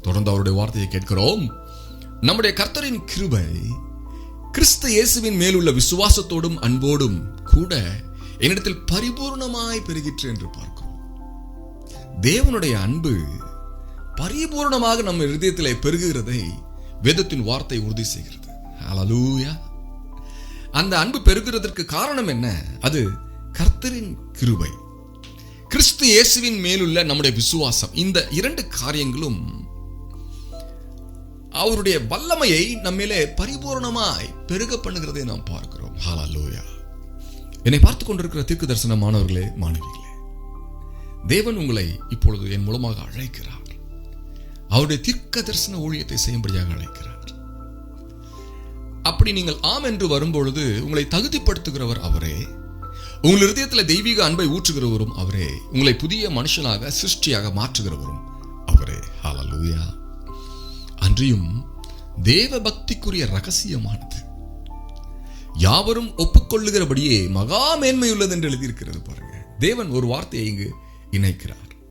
தொடர்ந்து அவருடைய வார்த்தையை கேட்கிறோம். நம்முடைய கர்த்தரின் கிருபை கிறிஸ்து இயேசுவின் மேலுள்ள விசுவாசத்தோடும் அன்போடும் கூட என்னிடத்தில் பரிபூர்ணமாய் பெருகிற்று என்று பார்க்கிறோம். தேவனுடைய அன்பு பரிபூர்ணமாக நம்ம இருதயத்திலே பெருகுகிறதை வேதத்தின் வார்த்தை உறுதி செய்கிறது. ஹல்லேலூயா. அந்த அன்பு பெருகுறதற்கு காரணம் என்ன? அது கர்த்தரின் கிருபை, கிறிஸ்து இயேசுவின் மேலுள்ள நம்முடைய விசுவாசம். இந்த இரண்டு காரியங்களும் அவருடைய வல்லமையை நம்மிலே பரிபூர்ணமாய் பெருக பண்ணுகிறதை நாம் பார்க்கிறோம். ஹல்லேலூயா. என்னை பார்த்துக் கொண்டிருக்கிற தீர்க்க தரிசனமானவர்களே, மாணவிகளே, தேவன் உங்களை இப்பொழுது என் மூலமாக அழைக்கிறார். அவருடைய தீர்க்க தரிசன ஊழியத்தை செய்யும்படியாக அழைக்கிறார். அப்படி நீங்கள் ஆம் என்று வரும்பொழுது உங்களை தகுதிப்படுத்துகிறவர் அவரே. உங்கள் இருதயத்தில் தெய்வீக அன்பை ஊற்றுகிறவரும் அவரே. உங்களை புதிய மனுஷனாக சிருஷ்டியாக மாற்றுகிறவரும் அவரே. ஹல்லேலூயா. அன்றியும் தேவ பக்திக்குரிய ரகசியமானது யாவரும் ஒப்புக்கொள்ளுகிறபடியே மகா மேன்மையுள்ளது என்று எழுதியிருக்கிறது. பாருங்க, தேவன் ஒரு வார்த்தையை இங்கு இணைக்கிறார்.